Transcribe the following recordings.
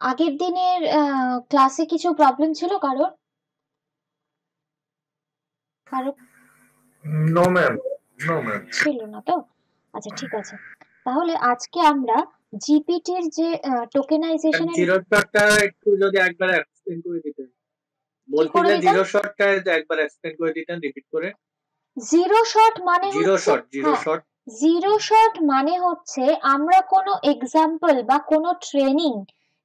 আগের দিনের ক্লাসে কিছু প্রবলেম ছিল কারোর? No ma'am, no ma'am. ছিল না তো? আচ্ছা ঠিক আছে, তাহলে আজকে আমরা জিপিটির যে টোকেনাইজেশনের জিরো শটটা একটু যদি একবার এক্সপ্লেন করে দিতেন। কি বলছি করে যে দিতাম? জিরো শটটা একবার এক্সপ্লেন করে দিতেন রিপিট করে। জিরো শট মানে জিরো হচ্ছে, শট, জিরো হ্যাঁ, শট। জিরো শট মানে হচ্ছে আমরা কোনো এক্সাম্পল বা কোনো ট্রেনিং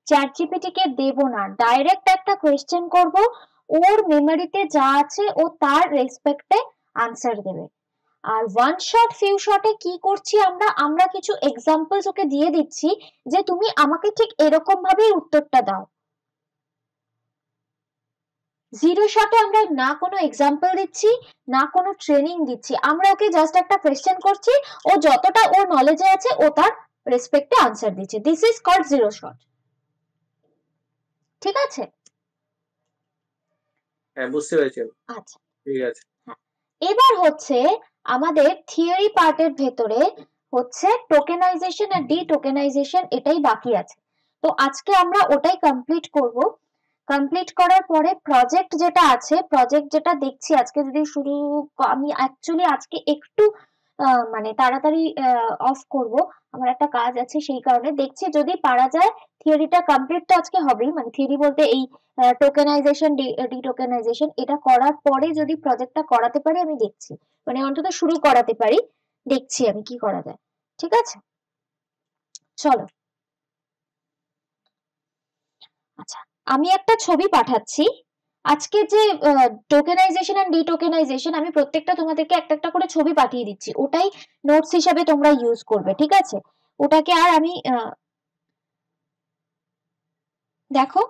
চ্যাট জিপিটি কে দেব না, ডাইরেক্ট একটা কোয়েশ্চেন করব, ওর মেমোরিতে যা আছে ও তার রেসপেক্টে আনসার দেবে। আর ওয়ান শট ফিউ শটে কি করছি আমরা, আমরা কিছু এক্সাম্পলস ওকে দিয়ে দিচ্ছি যে তুমি আমাকে ঠিক এরকম ভাবেই উত্তরটা দাও। জিরো শটে আমরা না কোনো এক্সাম্পল দিচ্ছি, না কোনো ট্রেনিং দিচ্ছি, আমরা ওকে জাস্ট একটা কোয়েশ্চেন করছি, ও যতটা ওর নলেজে আছে ও তার রেসপেক্টে আনসার দিচ্ছে। This is called zero shot. ঠিক আছে? হ্যাঁ, বুঝতে পেরেছি। আচ্ছা ঠিক আছে। হ্যাঁ, এবার হচ্ছে আমাদের থিওরি পার্টের ভেতরে হচ্ছে টোকেনাইজেশন আর ডি টোকেনাইজেশন, এটাই বাকি আছে। তো আজকে আমরা ওটাই কমপ্লিট করব। কমপ্লিট করার পরে প্রজেক্ট যেটা আছে, প্রজেক্ট যেটা দেখছি আজকে যদি শুরু, আমি অ্যাকচুয়ালি আজকে একটু মানে তাড়াতাড়ি অফ করব, আমার একটা কাজ আছে, সেই কারণে দেখছি যদি পারা যায় থিওরিটা কমপ্লিট তো আজকে হবেই, মানে থিওরি বলতে এই টোকেনাইজেশন ডিটোকেনাইজেশন এটা করার পরে যদি প্রজেক্টটা করাতে পারি আমি দেখছি, মানে অন্তত শুরু করাতে পারি, দেখছি আমি কি করা যায়। ঠিক আছে, চলো। আচ্ছা, আমি একটা ছবি পাঠাচ্ছি। আজকে যে টোকেনাইজেশন এন্ড ডিটোকেনাইজেশন, আমি প্রত্যেকটা তোমাদেরকে একটা একটা করে ছবি পাঠিয়ে দিচ্ছি, ওটাই নোটস হিসাবে তোমরা ইউজ করবে। ঠিক আছে? ওটাকে আর আমি দেখো,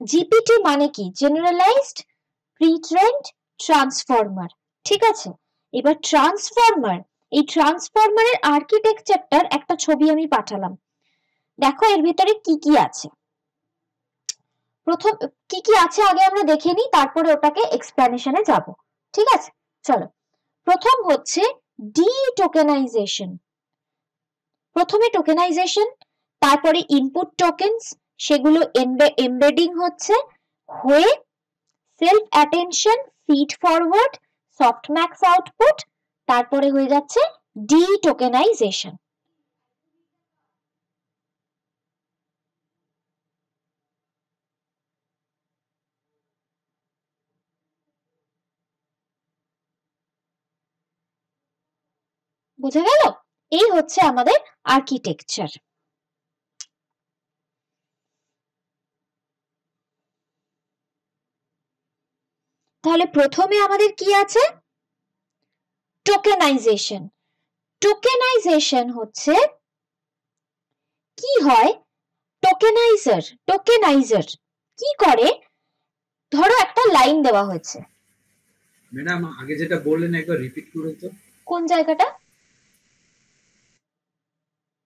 জিপিটি মানে কি? Generalised pre-trend transformer. ঠিক আছে, এবার ট্রান্সফর্মার, এই ট্রান্সফর্মারের আর্কিটেকচারটার একটা ছবি আমি পাঠালাম। দেখো এর ভিতরে কি কি আছে। প্রথম কি কি আছে আগে আমরা দেখে নিই, তারপরে ওটাকে এক্সপ্লেনেশনে যাব। ঠিক আছে, চলো। প্রথম হচ্ছে ডি টোকেনাইজেশন। প্রথমে টোকেনাইজেশন, তারপরে ইনপুট টোকেনস, সেগুলো এমবেডিং হচ্ছে, হয়ে self attention, feed forward, Softmax output, তারপরে হয়ে যাচ্ছে ডি টোকেনাইজেশন। বুঝে গেল? এই হচ্ছে আমাদের আর্কিটেকচার। তাহলে প্রথমে আমাদের কি আছে? টোকেনাইজেশন। টোকেনাইজেশন হচ্ছে কি হয়, টোকেনাইজার কি করে, ধরো একটা লাইন দেওয়া হয়েছে। ম্যাডাম, আগে যেটা বললেন একবার রিপিট করুন তো। কোন জায়গাটা,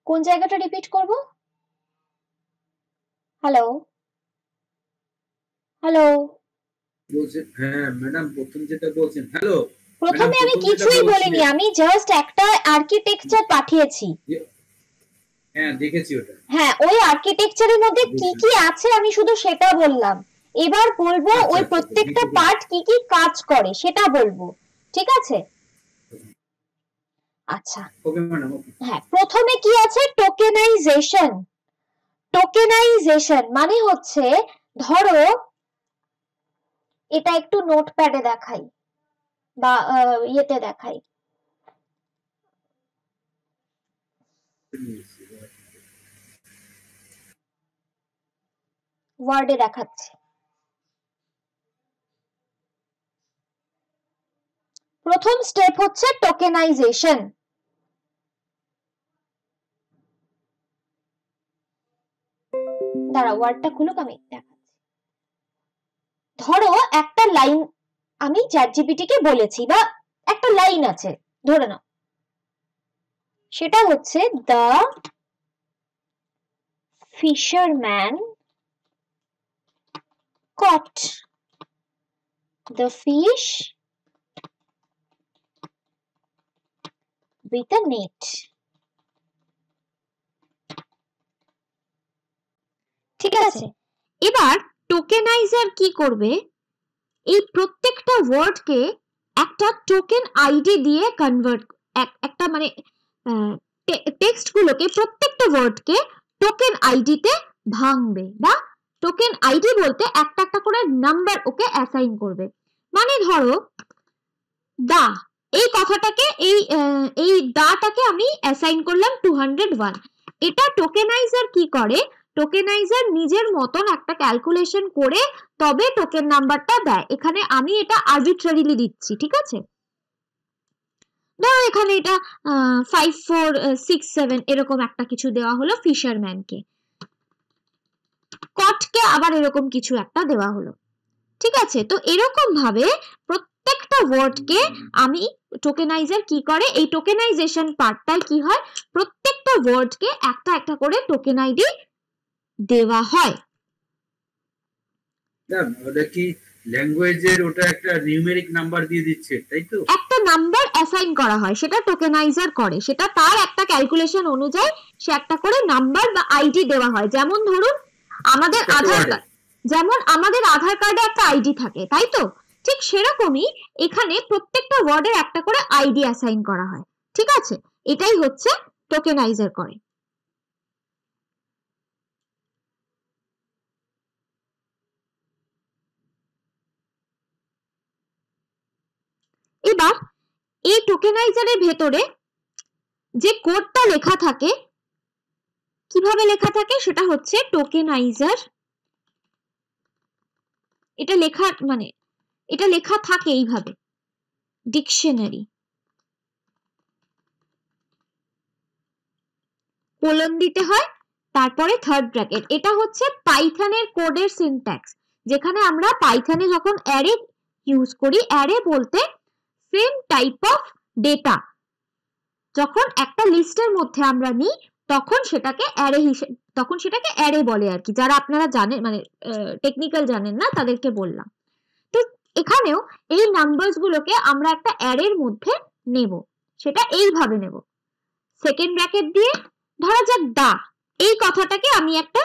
কোন জায়গাটা রিপিট করব? Hello, hello. বলছেন হ্যাঁ ম্যাডাম, প্রথম যেটা বলছেন। হ্যালো ম্যাডাম, প্রথমে আমি প্রথম যেটা কিছুই বলিনি, বলছিলেন। আমি জাস্ট একটা আর্কিটেকচার পাঠিয়েছি। হ্যাঁ, দেখেছি ওটা। হ্যাঁ, ওই আর্কিটেকচারের মধ্যে কি কি আছে আমি শুধু সেটা বললাম। এবার বলবো আচ্ছা ওই আচ্ছা আচ্ছা, প্রত্যেকটা পার্ট কি কি কাজ করে সেটা বলবো। ঠিক আছে? আচ্ছা ওকে ম্যাডাম, ওকে। হ্যাঁ, প্রথমে কি আছে? টোকেনাইজেশন। টোকেনাইজেশন মানে হচ্ছে, ধরো এটা একটু নোটপ্যাডে দেখাই বা ইয়েতে দেখাই, ওয়ার্ডে দেখাচ্ছি। প্রথম স্টেপ হচ্ছে টোকেনাইজেশন। দাঁড়া, ওয়ার্ডটা খুলুক, আমি দেখাচ্ছি। ধরো একটা লাইন আমি চ্যাটজিপিটি কে বলেছি, বা একটা লাইন আছে ধরে নাও, সেটা হচ্ছে the fisherman caught the fish with a net. ঠিক আছে, এবার টোকেনাইজার কি করবে, এই প্রত্যেকটা ওয়ার্ডকে একটা টোকেন আইডি দিয়ে কনভার্ট, একটা মানে টেক্সট গুলোকে প্রত্যেকটা ওয়ার্ডকে টোকেন আইডিতে ভাঙবে, বা টোকেন আইডি বলতে একটা একটা করে নাম্বার ওকে অ্যাসাইন করবে। মানে ধরো দা, এই কথাটাকে এই দাটাকে আমি অ্যাসাইন করলাম 201। এটা টোকেনাইজার কি করে, টোকেনাইজার নিজের মতন একটা ক্যালকুলেশন করে তবে টোকেন নাম্বারটা দেয়। এখানে আমি এটা আরবিট্রারিলি দিচ্ছি, ঠিক আছে? ধরো এখানে এটা 5467 এরকম একটা কিছু দেওয়া হলো ফিশারম্যানকে, কটকে আবার এরকম কিছু একটা দেওয়া হলো, ঠিক আছে? তো এরকম ভাবে প্রত্যেকটা ওয়ার্ডকে আমি টোকেনাইজার কি করে, এই টোকেনাইজেশন পার্টটায় কি হয়, প্রত্যেকটা ওয়ার্ডকে একটা একটা করে টোকেন আইডি দেওয়া হয়। ওটা কি ল্যাঙ্গুয়েজের ওটা একটা নিউমেরিক নাম্বার দিয়ে দিচ্ছে, তাই তো? একটা নাম্বার অ্যাসাইন করা হয়, সেটা টোকেনাইজার করে, সেটা তার একটা ক্যালকুলেশন অনুযায়ী সে একটা করে নাম্বার বা আইডি দেওয়া হয়। যেমন ধরুন আমাদের আধার কার্ড, যেমন আমাদের আধার কার্ডে একটা আইডি থাকে, তাই তো? ঠিক সেরকমই এখানে প্রত্যেকটা ওয়ার্ডের একটা করে আইডি অ্যাসাইন করা হয়, ঠিক আছে? এটাই হচ্ছে টোকেনাইজার করে। এবার এই টোকেনাইজারের ভেতরে যে কোডটা লেখা থাকে, কিভাবে লেখা থাকে সেটা হচ্ছে টোকেনাইজার, এটা লেখা মানে এটা লেখা থাকে এইভাবে, ডিকশনারি কোলন দিতে হয়, তারপরে থার্ড ব্র্যাকেট। এটা হচ্ছে পাইথনের কোডের সিনট্যাক্স, যেখানে আমরা পাইথনে যখন অ্যারে ইউজ করি, অ্যারে বলতে সেম টাইপ অফ ডেটা যখন একটা লিস্টের মধ্যে আমরা নিই তখন সেটাকে অ্যারে হিসেবে, তখন সেটাকে অ্যারে বলে আর কি। যারা আপনারা জানেন মানে টেকনিক্যাল জানেন না তাদেরকে বললাম। তো এখানেও এই নাম্বারস গুলোকে আমরা একটা অ্যারের মধ্যে নেব, সেটা এইভাবে নেব, সেকেন্ড ব্র্যাকেট দিয়ে, ধরা যাক দা, এই কথাটাকে আমি একটা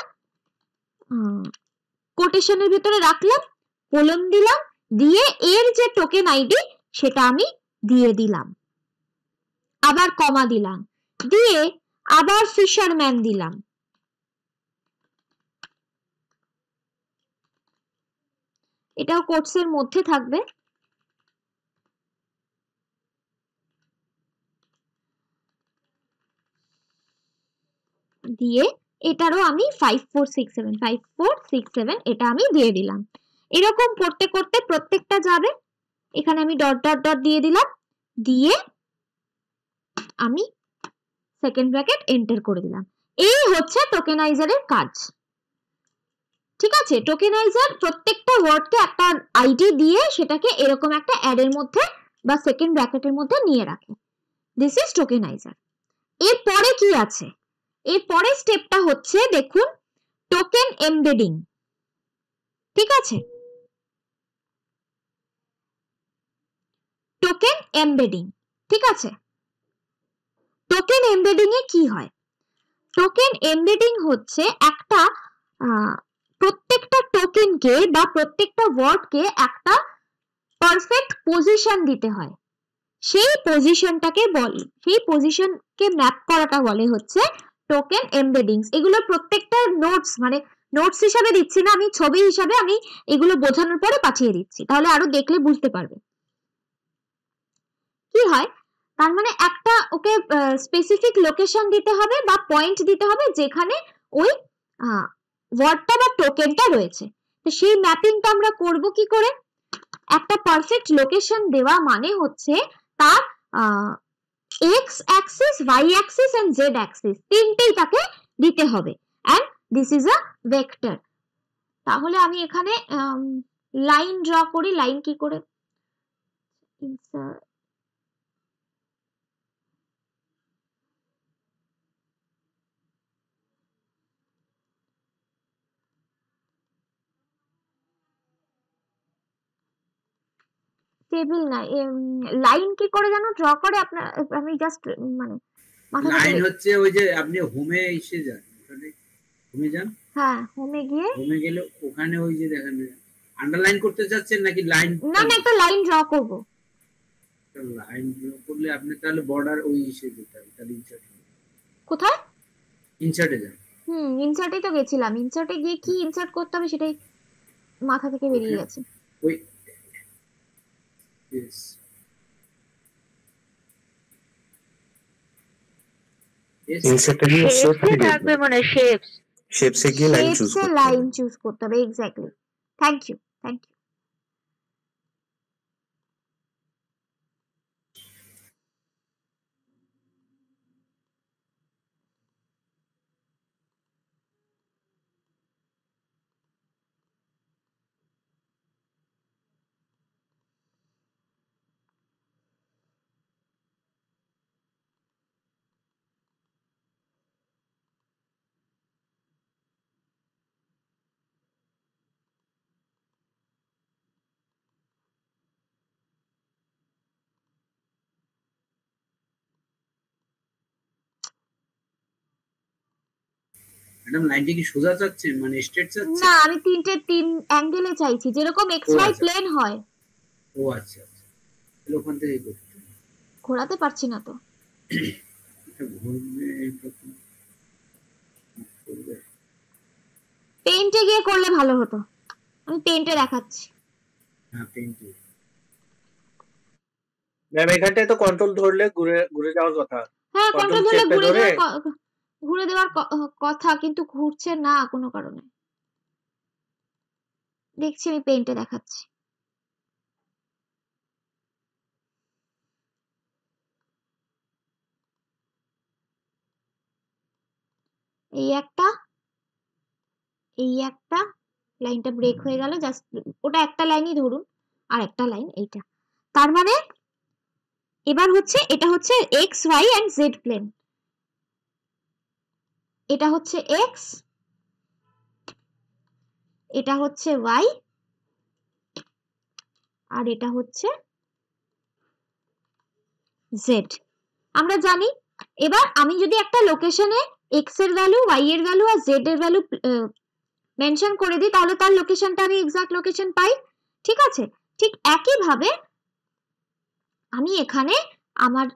কোটেশনের ভিতরে রাখলাম, কোলন দিলাম, দিয়ে এর যে টোকেন আইডি সেটা আমি দিয়ে দিলাম, আবার কমা দিলাম, দিয়ে আবার ফিশারম্যান দিলাম, এটাও কোটসের মধ্যে থাকবে, দিয়ে এটারও আমি 5467 এটা আমি দিয়ে দিলাম। এরকম করতে করতে প্রত্যেকটা যাবে, এখানে আমি ডট ডট ডট দিয়ে দিলাম, দিয়ে আমি সেকেন্ড ব্র্যাকেট এন্টার করে দিলাম। এই হচ্ছে টোকেনাইজারের কাজ, ঠিক আছে? টোকেনাইজার প্রত্যেকটা ওয়ার্ডকে একটা আইডি দিয়ে সেটাকে এরকম একটা অ্যারের মধ্যে বা সেকেন্ড ব্র্যাকেটের মধ্যে নিয়ে রাখে। This is tokeniser. এরপরে কি আছে, এরপরের স্টেপটা হচ্ছে দেখুন টোকেন এমবেডিং, ঠিক আছে? টোকেন এমবেডিং, ঠিক আছে? টোকেন এমবেডিং এ কি হয়, টোকেন এমবেডিং হচ্ছে একটা প্রত্যেকটা টোকেনকে বা প্রত্যেকটা ওয়ার্ডকে একটা পারফেক্ট পজিশন দিতে হয়, সেই পজিশনটাকে বলে, সেই পজিশনকে ম্যাপ করাটা বলে হচ্ছে টোকেন এমবেডিংস। এগুলো প্রত্যেকটা নোটস, মানে নোটস হিসাবে দিচ্ছি না আমি, ছবি হিসাবে আমি এগুলো বোঝানোর পরে পাঠিয়ে দিচ্ছি, তাহলে আরো দেখলে বুঝতে পারবে কি হয়। তার মানে একটা ওকে স্পেসিফিক লোকেশন দিতে হবে বা পয়েন্ট দিতে হবে যেখানে ওই ওয়ার্ডটা বা টোকেনটা রয়েছে। তো সেই ম্যাপিংটা আমরা করব কি করে, একটা পারফেক্ট লোকেশন দেওয়া মানে হচ্ছে তার x axis, y axis and z axis তিনটেই তাকে দিতে হবে, and this is a vector. তাহলে আমি এখানে লাইন ড্র করি, লাইন কি করে, টেবিল না, লাইন কি করে যেন ড্র করে আপনার, আমি জাস্ট মানে লাইন হচ্ছে ওই যে আপনি হোমে এসে যান, ওখানে হোমে যান, হ্যাঁ, হোমে গিয়ে হোমে গেলে ওখানে ওই যে দেখেন আন্ডারলাইন করতে চাচ্ছেন নাকি লাইন? না না, একটা লাইন ড্র করব। লাইন করলে আপনি তাহলে বর্ডার ওই হিসেবে যেতে হবে, তাহলে ইনসার্ট কোথায়? ইনসার্টে যান। ইনসার্টে তো গেছিলাম, ইনসার্টে গিয়ে কি ইনসার্ট করতে হবে সেটাই মাথা থেকে বেরিয়ে গেছে। ওই yes. ইনসার্টে গিয়ে শেপসে থাকবে, মানে শেপস, শেপসে গিয়ে লাইন চুজ করতে হবে। লাইন চুজ করতে হবে, exactly. Thank you, thank you. Madam লাইনটা কি সোজা চাচ্ছেন, মানে স্ট্রেট চাচ্ছেন? না, আমি তিন অ্যাঙ্গেলে চাইছি, যেরকম এক্স ওয়াই প্লেন হয়। ও আচ্ছা আচ্ছা, তাহলে ওখান থেকে করতে ঘোরাতে পারছি না তো। পেইন্টে গিয়ে করলে ভালো হতো, আমি পেইন্টে দেখাচ্ছি। হ্যাঁ পেইন্টে। ম্যাম এখানটায় তো কন্ট্রোল ধরলে ঘুরে ঘুরে যাওয়ার কথা। হ্যাঁ, কন্ট্রোল ধরলে ঘুরে দেওয়ার কথা, কিন্তু ঘুরছে না কোনো কারণে। দেখছি, আমি পেইন্টে দেখাচ্ছি। এই একটা লাইনটা ব্রেক হয়ে গেল, জাস্ট ওটা একটা লাইনই ধরুন, আর একটা লাইন এইটা। তার মানে এবার হচ্ছে, এটা হচ্ছে x y and z plane. এটা হচ্ছে এক্স, এটা হচ্ছে ওয়াই, আর এটা হচ্ছে জেড। আমরা জানি। এবার আমি যদি একটা লোকেশনে এক্স এর ভ্যালু, ওয়াই এর ভ্যালু আর জেড এর ভ্যালু মেনশন করে দিই, তাহলে তার লোকেশনটা আমি এক্সাক্ট লোকেশন পাই। ঠিক আছে, ঠিক একইভাবে আমি এখানে আমার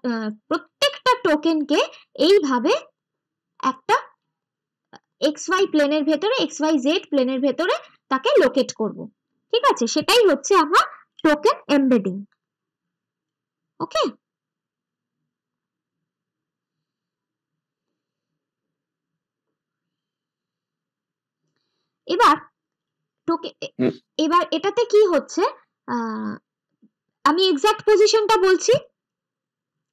প্রত্যেকটা টোকেনকে এইভাবে একটা এক্স ওয়াই প্লেনের ভেতরে, এক্স ওয়াই জেড প্লেনের ভেতরে তাকে লোকেট করব। ঠিক আছে, সেটাই হচ্ছে আমার টোকেন এমবেডিং। ওকে, এবার এবার এটাতে কি হচ্ছে, আমি এক্সাক্ট পজিশনটা বলছি,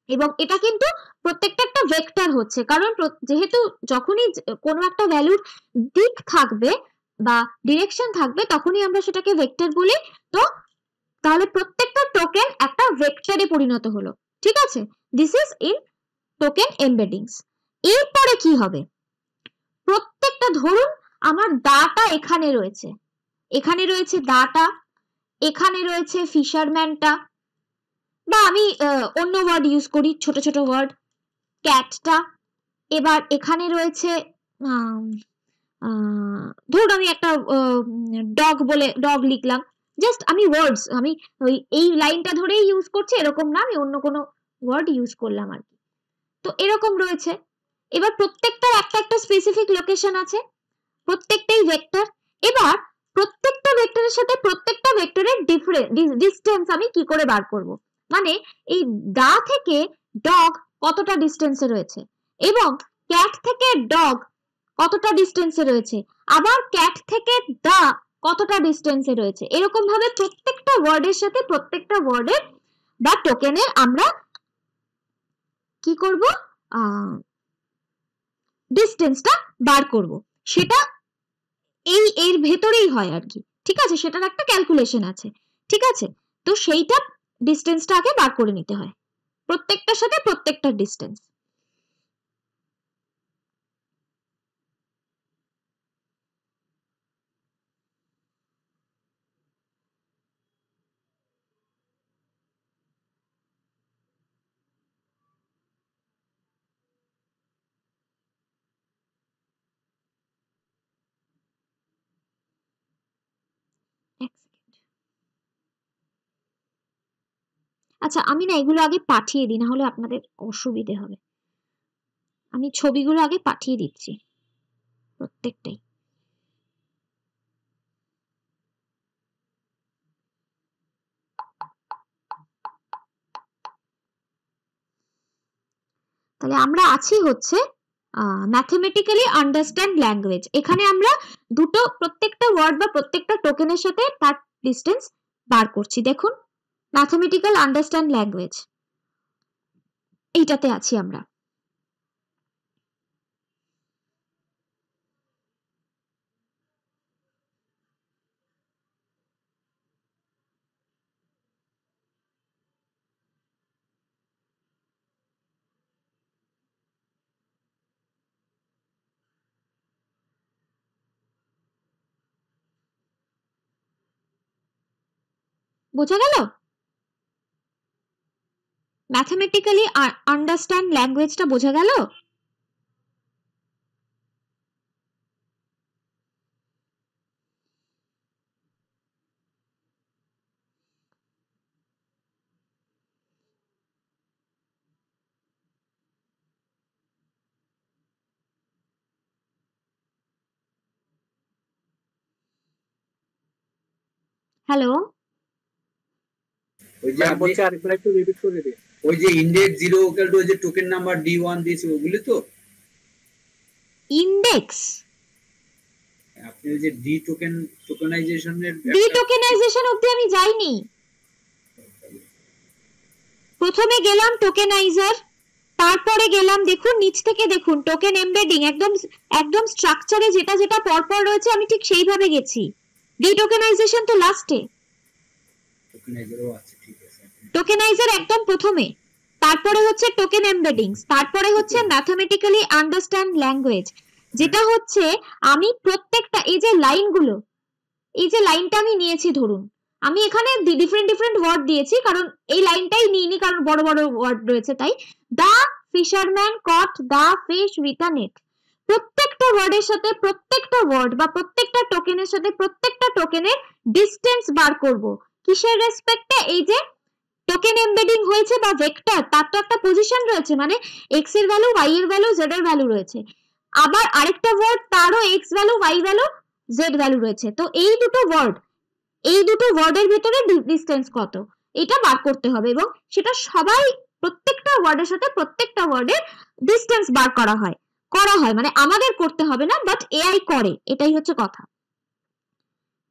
এবং এটা কিন্তু প্রত্যেকটা একটা ভেক্টর হচ্ছে, কারণ যেহেতু যখনই কোনো একটা ভ্যালুর দিক থাকবে বা ডিরেকশন থাকবে, তখনই আমরা সেটাকে ভেক্টর বলি। তো তাহলে প্রত্যেকটা টোকেন একটা ভেক্টরে পরিণত হলো। ঠিক আছে, দিস ইজ ইন টোকেন এমবেডিংস। এরপরে কি হবে, প্রত্যেকটা, ধরুন আমার দাটা এখানে রয়েছে, দাটা, এখানে রয়েছে ফিশারম্যানটা, বা আমি অন্য ওয়ার্ড ইউজ করি, ছোট ছোট ওয়ার্ড, ক্যাটটা। এবার এখানে রয়েছে ধরুন আমি একটা ডগ লিখলাম, জাস্ট আমি ওয়ার্ডস, আমি ওই এই লাইনটা ধরেই ইউজ করছি এরকম না, আমি অন্য কোনো ওয়ার্ড ইউজ করলাম আর কি। তো এরকম রয়েছে। এবার প্রত্যেকটার একটা একটা স্পেসিফিক লোকেশন আছে, প্রত্যেকটাই ভেক্টর। এবার প্রত্যেকটা ভেক্টরের সাথে প্রত্যেকটা ভেক্টরের ডিস্টেন্স আমি কি করে বার করব, মানে এই দা থেকে ডগ কতটা ডিস্টেন্সে রয়েছে, এবং ক্যাট থেকে ডগ কতটা ডিস্টেন্সে রয়েছে, আবার ক্যাট থেকে দা কতটা ডিস্টেন্সে রয়েছে, এরকম ভাবে প্রত্যেকটা ওয়ার্ডের সাথে প্রত্যেকটা ওয়ার্ডের বা টোকেনের আমরা কি করব, ডিস্টেন্সটা বার করব। সেটা এর ভেতরেই হয় আর কি। ঠিক আছে, সেটার একটা ক্যালকুলেশন আছে। ঠিক আছে, তো সেইটা ডিস্টেন্সটা আগে বার করে নিতে হয়, প্রত্যেকটার সাথে প্রত্যেকটার ডিস্টেন্স। আচ্ছা আমি না এগুলো আগে পাঠিয়ে দিই, না হলে আপনাদের অসুবিধে হবে। আমি ছবিগুলো আগে পাঠিয়ে দিচ্ছি প্রত্যেকটাই। তাহলে আমরা আছি হচ্ছে ম্যাথমেটিক্যালি আন্ডারস্ট্যান্ড ল্যাঙ্গুয়েজ। এখানে আমরা দুটো প্রত্যেকটা ওয়ার্ড বা প্রত্যেকটা টোকেনের সাথে তার ডিস্টেন্স বার করছি। দেখুন ম্যাথমেটিক্যাল আন্ডারস্ট্যান্ড ল্যাঙ্গুয়েজ, এইটাতে আছি আমরা। বোঝা গেল? ম্যাথমেটিক্যালি আন্ডারস্ট্যান্ড ল্যাঙ্গুয়েজটা বোঝা গেল? হ্যালো, ওই যে ম্যাম আপনি বলছে আরেকবার একটু রিপিট করে দিন। ওই যে ইন্ডেক্স 0 ইকুয়াল টু ওই যে টোকেন নাম্বার D1 দিয়েছে ওগুলি তো? ইন্ডেক্স আপনি ওই যে টোকেনাইজেশনের ডিটোকেনাইজেশন অবধি আমি যাইনি। প্রথমে গেলাম টোকেনাইজার, তারপরে গেলাম দেখুন নিচ থেকে দেখুন টোকেন এমবেডিং, একদম একদম স্ট্রাকচারে যেটা যেটা পরপর রয়েছে আমি ঠিক সেইভাবে গেছি। ডিটোকেনাইজেশন তো লাস্টে, টোকেনাইজারও আছে, ঠিক আছে। টোকেনাইজার একদম প্রথমে, তারপরে হচ্ছে টোকেন এমবেডিংস, তারপরে হচ্ছে ম্যাথমেটিক্যালি আন্ডারস্ট্যান্ড ল্যাঙ্গুয়েজ, যেটা হচ্ছে আমি প্রত্যেকটা এই যে লাইনগুলো, এই যে লাইনটা আমি নিয়েছি, ধরুন আমি এখানে ডিফারেন্ট ডিফারেন্ট ওয়ার্ড দিয়েছি কারণ এই লাইনটাই নিইনি কারণ বড় বড় ওয়ার্ড রয়েছে তাই। The fisherman caught the fish with a net, প্রত্যেকটা ওয়ার্ডের সাথে প্রত্যেকটা ওয়ার্ড বা প্রত্যেকটা টোকেনের সাথে প্রত্যেকটা টোকেনের ডিস্টেন্স বার করব। কিসের রেসপেক্টে? এই যে টোকেন এমবেডিং হয়েছে বা ভেক্টর, তার তো একটা পজিশন রয়েছে, মানে এক্স এর ভ্যালু, ওয়াই এর ভ্যালু, জেড এর ভ্যালু রয়েছে। আবার আরেকটা ওয়ার্ড তারও x value, y value, z value রয়েছে। তো এই দুটো ওয়ার্ডের ভিতরে ডিসটেন্স কত এটা বার করতে হবে, এবং সেটা সবাই প্রত্যেকটা ওয়ার্ডের সাথে প্রত্যেকটা ওয়ার্ডের ডিসটেন্স বার করা হয় মানে আমাদের করতে হবে না, বাট এআই করে, এটাই হচ্ছে কথা।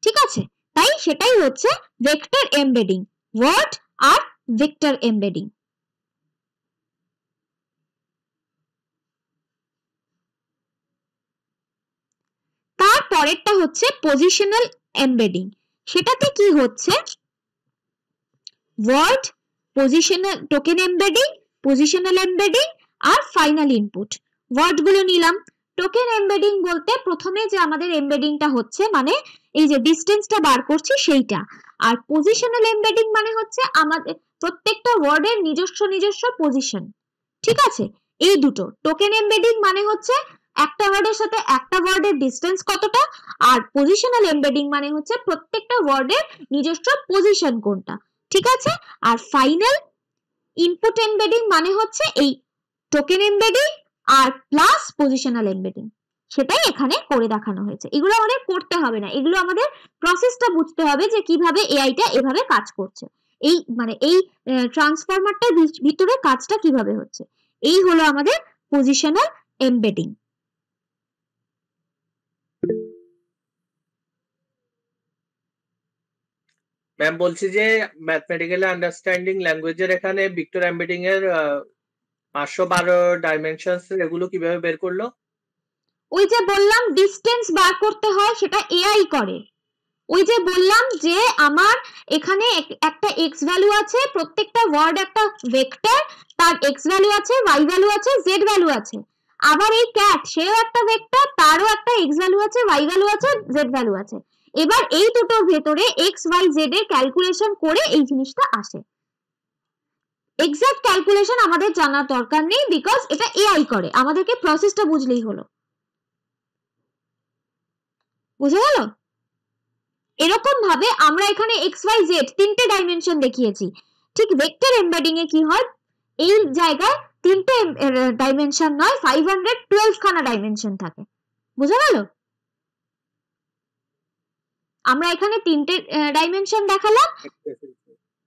ঠিক আছে, তাই সেটাই হচ্ছে ভেক্টর এমবেডিং, ওয়ার্ড আর ভেক্টর এমবেডিং। তারপরেরটা হচ্ছে পজিশনাল এমবেডিং। সেটাতে কি হচ্ছে word, positional, token embedding, positional embedding আর ফাইনাল ইনপুট। ওয়ার্ড গুলো নিলাম। টোকেন এমবেডিং বলতে প্রথমে যে আমাদের এমবেডিংটা হচ্ছে মানে এই যে ডিসটেন্সটা বার করছি সেইটা, আর পজিশনাল এমবেডিং মানে হচ্ছে আমাদের প্রত্যেকটা ওয়ার্ডের নিজস্ব পজিশন। ঠিক আছে, এই দুটো। টোকেন এমবেডিং মানে হচ্ছে একটা ওয়ার্ডের সাথে একটা ওয়ার্ডের ডিসটেন্স কতটা, আর পজিশনাল এমবেডিং মানে হচ্ছে প্রত্যেকটা ওয়ার্ডের নিজস্ব পজিশন কোনটা। ঠিক আছে, আর ফাইনাল ইনপুট এমবেডিং মানে হচ্ছে এই টোকেন এমবেডিং আর প্লাস পজিশনাল এমবেডিং, সেটাই এখানে করে দেখানো হয়েছে। এগুলো আমাদের করতে হবে না, এগুলো আমাদের প্রসেসটা বুঝতে হবে যে কিভাবে এআইটা এভাবে কাজ করছে, এই মানে এই ট্রান্সফরমারটার ভিতরে কাজটা কিভাবে হচ্ছে। এই হলো আমাদের পজিশনাল এমবেডিং। ম্যাম বলছি যে ম্যাথমেটিক্যালি আন্ডারস্ট্যান্ডিং ল্যাঙ্গুয়েজের এখানে ভিক্টর এমবেডিং এর 512 ডাইমেনশনস এগুলো কিভাবে বের করলো? ওই যে বললাম ডিসটেন্স বার করতে হয়, সেটা এআই করে। ওই যে বললাম যে আমার এখানে একটা এক্স ভ্যালু আছে, প্রত্যেকটা ওয়ার্ড একটা ভেক্টর, তার এক্স ভ্যালু আছে, ওয়াই ভ্যালু আছে, জেড ভ্যালু আছে। আবার এই ক্যাট, সেও একটা ভেক্টর, তারও একটা এক্স ভ্যালু আছে, ওয়াই ভ্যালু আছে, জেড ভ্যালু আছে। এবার এই দুটোর ভেতরে এক্স ওয়াই জেড এর ক্যালকুলেশন করে এই জিনিসটা আসে। এক্সাক্ট ক্যালকুলেশন আমাদের জানার দরকার নেই, বিকজ এটা এআই করে, আমাদেরকে প্রসেসটা বুঝলেই হলো। বুঝা গেল? এরকম ভাবে আমরা এখানে এক্স ওয়াই জেড তিনটে ডাইমেনশন দেখিয়েছি। ঠিক ভেক্টর এমবেডিং এ কি হয়, এই জায়গায় 3টে ডাইমেনশন নয় 512 খানা ডাইমেনশন থাকে। বুঝা গেল? আমরা এখানে 3টে ডাইমেনশন দেখালাম,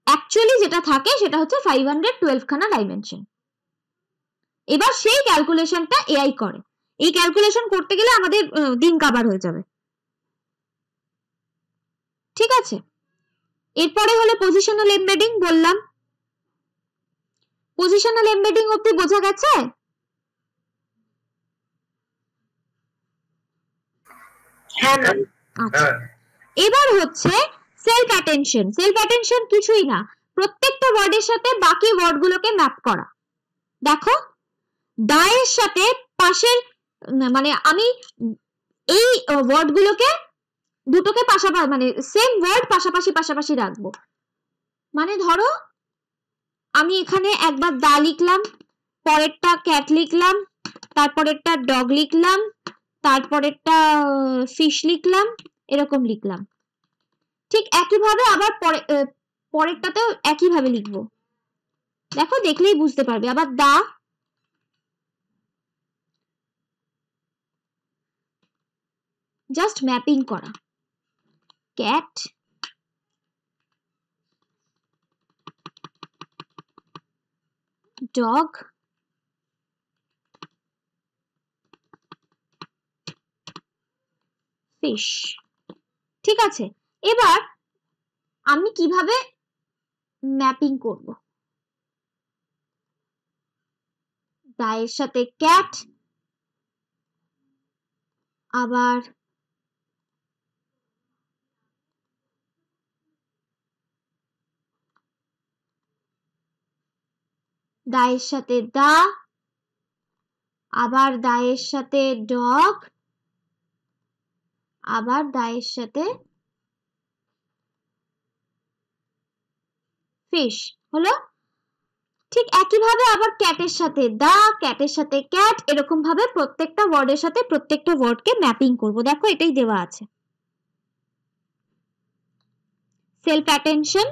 অ্যাকচুয়ালি যেটা থাকে সেটা হচ্ছে 512 খানা ডাইমেনশন। এবার সেই ক্যালকুলেশনটা এআই করে। এই ক্যালকুলেশন করতে গেলে আমাদের দিন কাবার হয়ে যাবে। ঠিক আছে, এরপরে হলো পজিশনাল এমবেডিং। বললাম পজিশনাল এমবেডিং অবধি বোঝা গেছে? হ্যাঁ ম্যাম। আচ্ছা, এবার হচ্ছে সেলফ অ্যাটেনশন। সেলফ অ্যাটেনশন কিছুই না, প্রত্যেকটা ওয়ার্ডের সাথে বাকি ওয়ার্ডগুলোকে ম্যাপ করা। দেখো দায়ের সাথে পাশের, মানে আমি এই ওয়ার্ডগুলোকে দুটোকে পাশাপাশি, মানে সেম ওয়ার্ড পাশাপাশি পাশাপাশি রাখবো। মানে ধরো আমি এখানে একবার দা লিখলাম, পরেরটা ক্যাট লিখলাম, তারপরেরটা ডগ লিখলাম, তারপরেরটা ফিশ লিখলাম, এরকম লিখলাম। ঠিক একইভাবে আবার পরেরটাতেও একইভাবে লিখবো। দেখো দেখলেই বুঝতে পারবে। আবার দা, জাস্ট ম্যাপিং করা। Cat, dog, fish. ঠিক আছে, এবার আমি কিভাবে ম্যাপিং করব? দায়ের সাথে ক্যাট, আবার দায়ের সাথে দা, আবার দায়ের সাথে ডগ, আবার দায়ের সাথে ফিশ। হলো? ঠিক একইভাবে আবার ক্যাটের সাথে দা, ক্যাটের সাথে ক্যাট, এরকম ভাবে প্রত্যেকটা ওয়ার্ডের সাথে প্রত্যেকটা ওয়ার্ডকে ম্যাপিং করব। দেখো এটাই দেওয়া আছে। সেলফ অ্যাটেনশন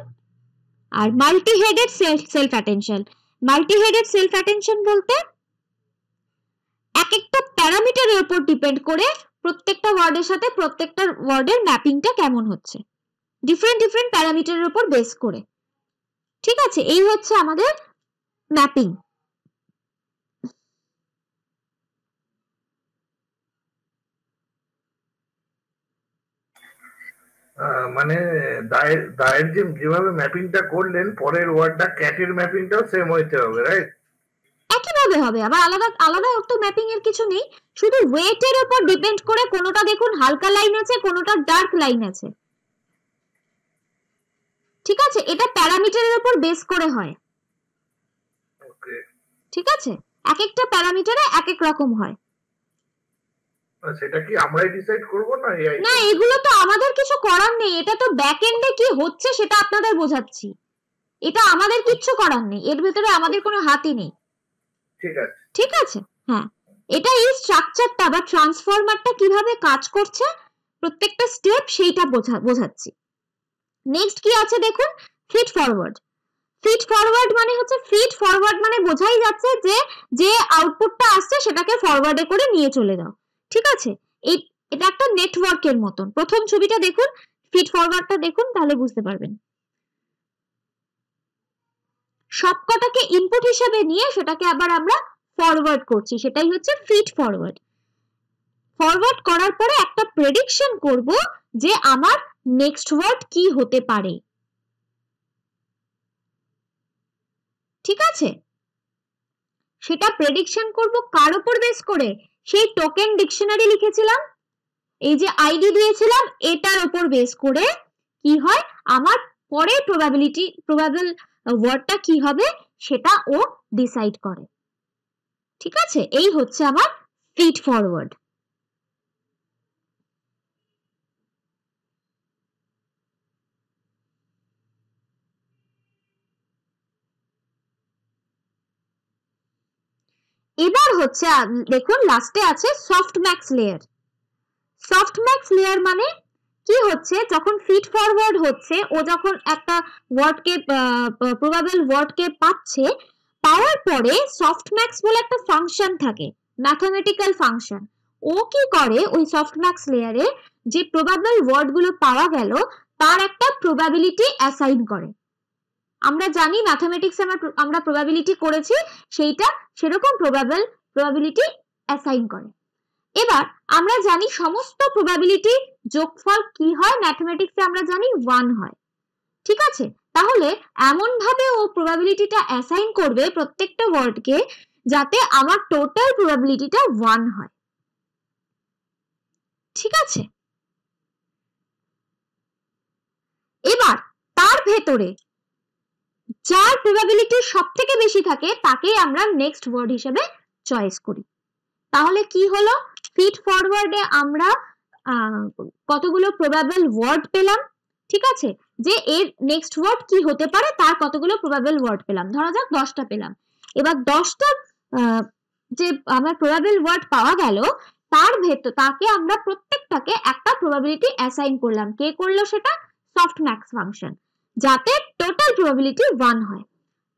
আর multi headed self attention. Multi headed self attention বলতে এক একটা প্যারামিটারের উপর ডিপেন্ড করে প্রত্যেকটা ওয়ার্ডের সাথে প্রত্যেকটা ওয়ার্ডের ম্যাপিংটা কেমন হচ্ছে, ডিফারেন্ট ডিফারেন্ট প্যারামিটারের উপর বেস করে। ঠিক আছে, এই হচ্ছে আমাদের ম্যাপিং। মানে দায়ের যেভাবে ম্যাপিংটা করলেন, পরের ওয়ার্ডটা ক্যাটের ম্যাপিংটাও সেম হইতে হবে, রাইট? একইভাবে হবে, আবার আলাদা আলাদা তো ম্যাপিং এর কিছু নেই, শুধু ওয়েটের উপর ডিপেন্ড করে কোনোটা দেখুন হালকা লাইন আছে, কোনোটা ডার্ক লাইন আছে। ঠিক আছে, এটা প্যারামিটারের উপর বেস করে হয়। ওকে, ঠিক আছে, এক একটা প্যারামিটারে এক এক রকম হয়। সেটা কি আমরাই ডিসাইড করব না এআই? না, এগুলো তো আমাদের কিছু করার নেই, এটা তো ব্যাক এন্ডে কি হচ্ছে সেটা আপনাদের বোঝাচ্ছি। এটা আমাদের কিচ্ছু করার নেই, এর ভিতরে আমাদের কোনো হাতই নেই। ঠিক আছে, ঠিক আছে, হ্যাঁ, এটা এই স্ট্রাকচারটা বা ট্রান্সফরমারটা কিভাবে কাজ করছে প্রত্যেকটা স্টেপ সেইটা বোঝাচ্ছি। নেক্সট কি আছে দেখুন, ফিড ফরওয়ার্ড। ফিড ফরওয়ার্ড মানে হচ্ছে, ফিড ফরওয়ার্ড মানে বোঝাই যাচ্ছে যে যে আউটপুটটা আসছে সেটাকে ফরওয়ার্ডে করে নিয়ে চলে যাও। ঠিক আছে, এটা একটা নেটওয়ার্কের মতন। প্রথম ছবিটা দেখুন, ফিড ফরওয়ার্ডটা দেখুন, তাহলে বুঝতে পারবেন। সবকটাকে ইনপুট হিসেবে নিয়ে সেটাকে আবার আমরা ফরওয়ার্ড করছি, সেটাই হচ্ছে ফিড ফরওয়ার্ড। ফরওয়ার্ড করার পরে একটা প্রেডিকশন করব যে আমার নেক্সট ওয়ার্ড কি হতে পারে। ঠিক আছে, সেটা প্রেডিকশন করব কার উপর বেস করে? সেই টোকেন ডিকশনারি লিখেছিলাম, এই যে আইডি দিয়েছিলাম, এটার উপর বেস করে কি হয় আমার পরে প্রবাবল ওয়ার্ডটা কি হবে সেটা ও ডিসাইড করে। ঠিক আছে, এই হচ্ছে আমার ফিড ফরওয়ার্ড। এবার হচ্ছে দেখুন লাস্টে আছে সফটম্যাক্স লেয়ার। সফটম্যাক্স লেয়ার মানে কি হচ্ছে, যখন ফিড ফরওয়ার্ড হচ্ছে, ও যখন একটা ওয়ার্ডকে প্রবাবল ওয়ার্ডকে পাচ্ছে, পাওয়ার পরে সফটম্যাক্স বলে একটা ফাংশন থাকে, ম্যাথমেটিক্যাল ফাংশন। ও কি করে, ওই সফটম্যাক্স লেয়ারে যে প্রবাবল ওয়ার্ড গুলো পাওয়া গেল তার একটা প্রবাবিলিটি অ্যাসাইন করে। আমরা জানি ম্যাথমেটিক্সে আমরা প্রবাবিলিটি করেছি, সেইটা সেরকম প্রবাবিলিটি অ্যাসাইন করে। এবার আমরা জানি সমস্ত প্রবাবিলিটি যোগফল কি হয়, ম্যাথমেটিক্সে আমরা জানি 1 হয়, ঠিক আছে? তাহলে এমন ভাবে ও প্রবাবিলিটিটা অ্যাসাইন করবে প্রত্যেকটা ওয়ার্ডকে যাতে আমার টোটাল প্রবাবিলিটিটা 1 হয়, ঠিক আছে? এবার তার ভেতরে যার প্রবাবিলিটি সব থেকে বেশি থাকে তাকেই আমরা নেক্সট ওয়ার্ড হিসেবে চয়েস করি। তাহলে কি হলো, ফিড ফরওয়ার্ডে আমরা কতগুলো প্রবাবল ওয়ার্ড পেলাম, ঠিক আছে? যে এর নেক্সট ওয়ার্ড কি হতে পারে তার কতগুলো প্রবাবল ওয়ার্ড পেলাম, ধরা যাক 10টা পেলাম। এবার 10টা যে আমার প্রবাবল ওয়ার্ড পাওয়া গেল তার ভেতর তাকে আমরা প্রত্যেকটাকে একটা প্রবাবিলিটি অ্যাসাইন করলাম। কে করলো সেটা? সফটম্যাক্স ফাংশন, যাতে টোটাল প্রবাবিলিটি 1 হয়।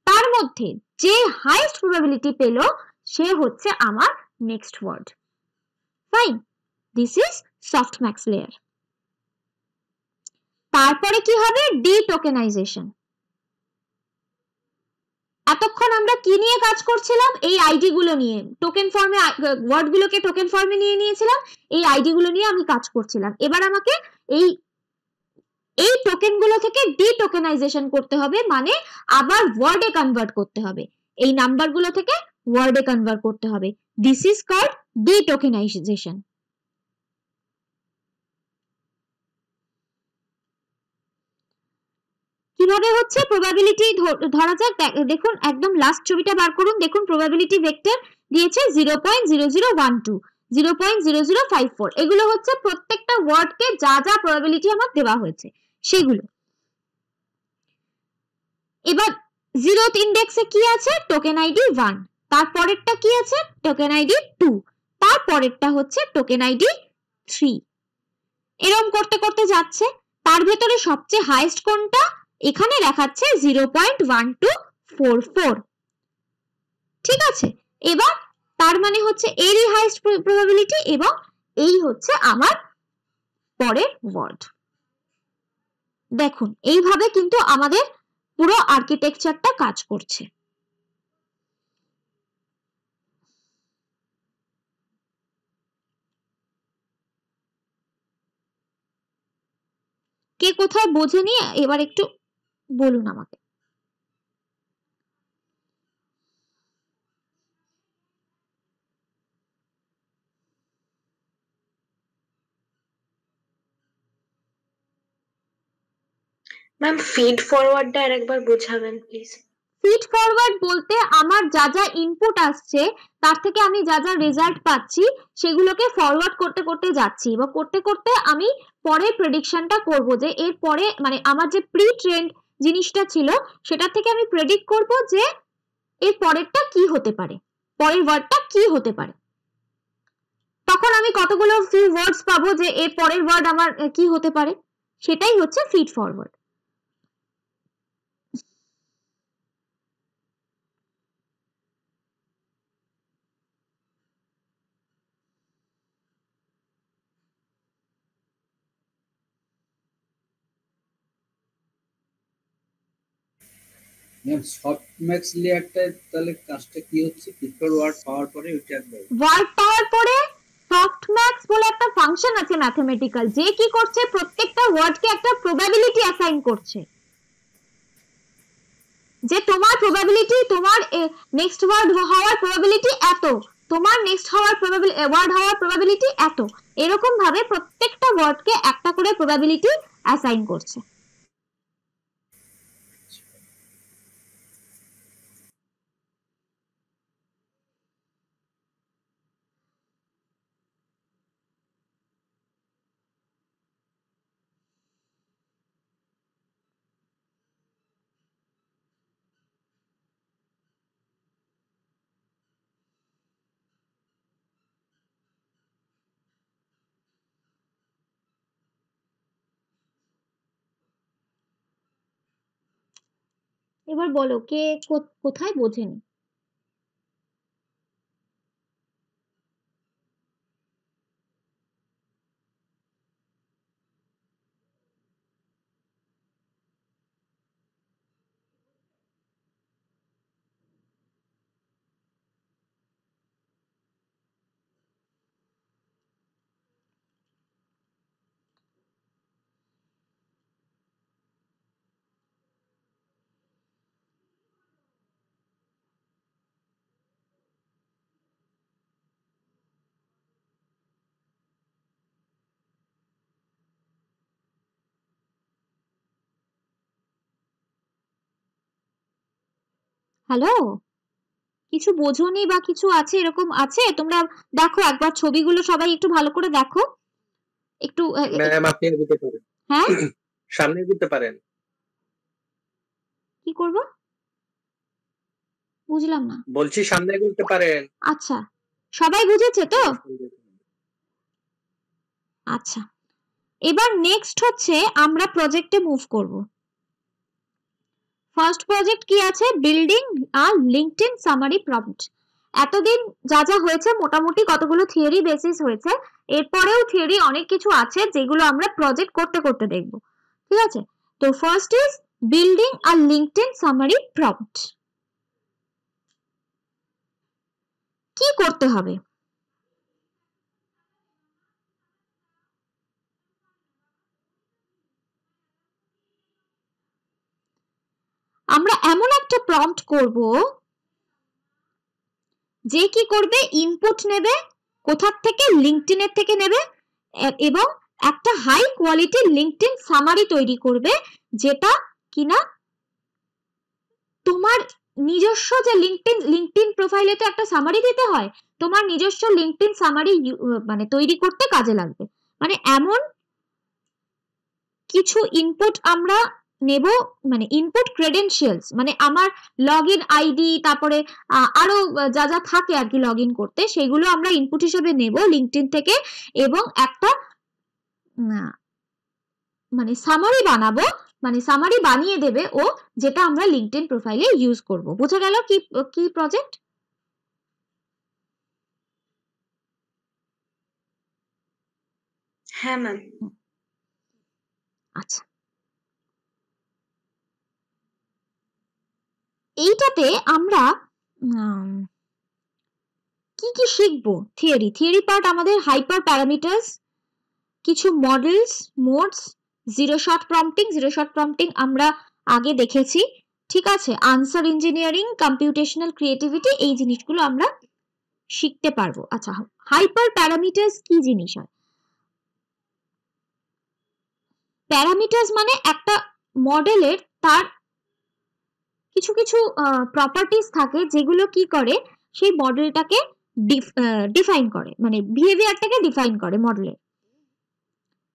তার মধ্যে যে হাইয়েস্ট প্রবাবিলিটি পেল সে হচ্ছে আমার next word. Fine, this is softmax layer. তারপরে কি হবে? ডিটোকেনাইজেশন। এতক্ষণ আমরা কি নিয়ে কাজ করছিলাম? এই আইডি গুলো নিয়ে, টোকেন ফর্মে ওয়ার্ড গুলোকে টোকেন ফর্মে নিয়ে নিয়েছিলাম, এই আইডি গুলো নিয়ে আমি কাজ করছিলাম। এবার আমাকে এই টোকেন গুলো থেকে ডিটোকেনাইজেশন করতে হবে, মানে আবার ওয়ার্ডে কনভার্ট করতে হবে, এই নাম্বার গুলো থেকে ওয়ার্ডে কনভার্ট করতে হবে। This is called detokenization. কিভাবে হচ্ছে? প্রবাবিলিটি ধরা যাক, দেখুন একদম লাস্ট ছবিটা বার করুন, দেখুন প্রবাবিলিটি ভেক্টর দিয়েছে 0.0012, 0.0054, এগুলো হচ্ছে প্রত্যেকটা ওয়ার্ডকে যা যা প্রবাবিলিটি আমার দেওয়া হয়েছে সেগুলো। এবার 0th ইন্ডেক্সে কি আছে? টোকেন আইডি 1, তারপরেরটা কি আছে? টোকেন আইডি 2, তারপরেরটা হচ্ছে টোকেন আইডি 3, এরকম করতে করতে যাচ্ছে। তার ভেতরে সবচেয়ে হাইয়েস্ট কোনটা? এখানে দেখাচ্ছে 0.1244, ঠিক আছে? এবার তার মানে হচ্ছে এরই হাইয়েস্ট প্রবাবিলিটি এবং এই হচ্ছে আমার পরের ওয়ার্ড। দেখুন এইভাবে কিন্তু আমাদের পুরো আর্কিটেকচারটা কাজ করছে। কে কোথায় বোঝেনি এবার একটু বলুন আমাকে। ম্যাম ফিড ফরওয়ার্ডটা আরেকবার বোঝাবেন প্লিজ। ফিড ফরওয়ার্ড বলতে আমার যা যা ইনপুট আসছে তার থেকে আমি যা যা রেজাল্ট পাচ্ছি সেগুলোকে ফরওয়ার্ড করতে করতে যাচ্ছি, বা করতে করতে আমি পরে প্রেডিকশনটা করব যে এর পরে মানে আমার যে প্রি ট্রেন্ড জিনিসটা ছিল সেটা থেকে আমি প্রেডিক্ট করব যে এর পরেরটা কি হতে পারে, পরের ওয়ার্ডটা কি হতে পারে। তখন আমি কতগুলো ফিউ ওয়ার্ডস পাবো যে এর পরের ওয়ার্ড আমার কি হতে পারে, সেটাই হচ্ছে ফিড ফরওয়ার্ড। ম্যাম সফটম্যাক্স লেয়ারটা তাহলে কাজটা কি হচ্ছে? ফিল্টার ওয়ার্ড পাওয়ার পরে ওইটা ওয়ার্ড পাওয়ার পরে সফটম্যাক্স বলে একটা ফাংশন আছে ম্যাথমেটিক্যাল, যে কি করছে প্রত্যেকটা ওয়ার্ডকে একটা প্রবাবিলিটি অ্যাসাইন করছে, যে তোমার প্রবাবিলিটি, তোমার নেক্সট ওয়ার্ড হওয়ার প্রবাবিলিটি এত, তোমার নেক্সট হওয়ার ওয়ার্ড হওয়ার প্রবাবিলিটি এত, এরকম ভাবে প্রত্যেকটা ওয়ার্ডকে একটা করে প্রবাবিলিটি অ্যাসাইন করছে। এবার বলো কে কোথায় বোঝেনি? হ্যালো, কিছু বোঝোনি বা কিছু আছে এরকম আছে? তোমরা দেখো একবার ছবিগুলো সবাই একটু ভালো করে দেখো একটু। ম্যাম আপনি এগোতে পারেন, হ্যাঁ সামনে এগোতে পারেন। কি করব বুঝলাম না। বলছি সামনে এগোতে পারেন। আচ্ছা, সবাই বুঝেছে তো? আচ্ছা, এবার নেক্সট হচ্ছে আমরা প্রজেক্টে মুভ করব। ফার্স্ট প্রজেক্ট কি আছে? বিল্ডিং আ লিঙ্কডইন সামারি প্রম্পট। এতদিন যা যা হয়েছে মোটামুটি কতগুলো থিওরি বেসিস হয়েছে, এরপরেও থিওরি অনেক কিছু আছে যেগুলো আমরা প্রজেক্ট করতে করতে দেখব। ঠিক আছে, তো first is building a LinkedIn summary prompt. কি করতে হবে? আমরা এমন একটা প্রম্পট করব যে কি করবে, ইনপুট নেবে কোথার থেকে, লিঙ্কডইনের থেকে নেবে, এবং একটা হাই কোয়ালিটি লিঙ্কডইন সামারি তৈরি করবে, যেটা কিনা তোমার নিজস্ব যে লিঙ্কডইন প্রোফাইলে তো একটা সামারি দিতে হয়, তোমার নিজস্ব লিঙ্কডইন সামারি মানে তৈরি করতে কাজে লাগবে। মানে এমন কিছু ইনপুট আমরা নেব, মানে ইনপুট ক্রেডেনশিয়ালস, মানে আমার লগইন আইডি, তারপরে আরো যা যা থাকে আর কি লগইন করতে, সেগুলো আমরা ইনপুট হিসেবে নেব লিঙ্কডইন থেকে, এবং একটা মানে সামারি বানাবো, মানে সামারি বানিয়ে দেবে ও, যেটা আমরা লিঙ্কডইন প্রোফাইলে ইউজ করব। বোঝা গেল কি কি প্রজেক্ট? হ্যাঁ ম্যাম। আচ্ছা, এইটাতে আমরা কি কি শিখবো? থিওরি পার্ট আমাদের হাইপার প্যারামিটারস, কিছু models, modes, zero shot prompting আমরা আগে দেখেছি। ঠিক আছে, আনসার ইঞ্জিনিয়ারিং, কম্পিউটেশনাল ক্রিয়েটিভিটি, এই জিনিসগুলো আমরা শিখতে পারবো। আচ্ছা, হাইপার প্যারামিটারস কি জিনিস হয়? প্যারামিটারস মানে একটা মডেলের তার কিছু কিছু প্রপার্টিজ থাকে যেগুলো কি করে, সেই মডেলটাকে ডিফাইন করে, মানে বিহেভিয়ারটাকে ডিফাইন করে মডেলের।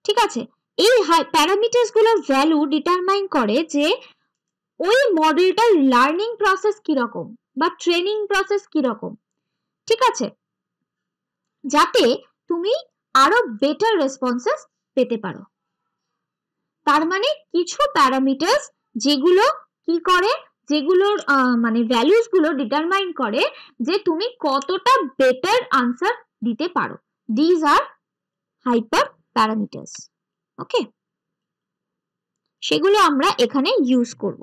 ঠিক আছে, এই প্যারামিটারস গুলোর ভ্যালু ডিটারমাইন করে যে ওই মডেলটার লার্নিং প্রসেস কিরকম বা ট্রেনিং প্রসেস কিরকম। ঠিক আছে, যাতে তুমি আরো বেটার রেসপন্সেস পেতে পারো। তার মানে কিছু প্যারামিটারস যেগুলো কি করে, যেগুলোর মানে ভ্যালুস গুলো ডিটারমাইন করে যে তুমি কতটা বেটার আনসার দিতে পারো। These are hyper parameters. Okay, সেগুলো আমরা এখানে ইউজ করব।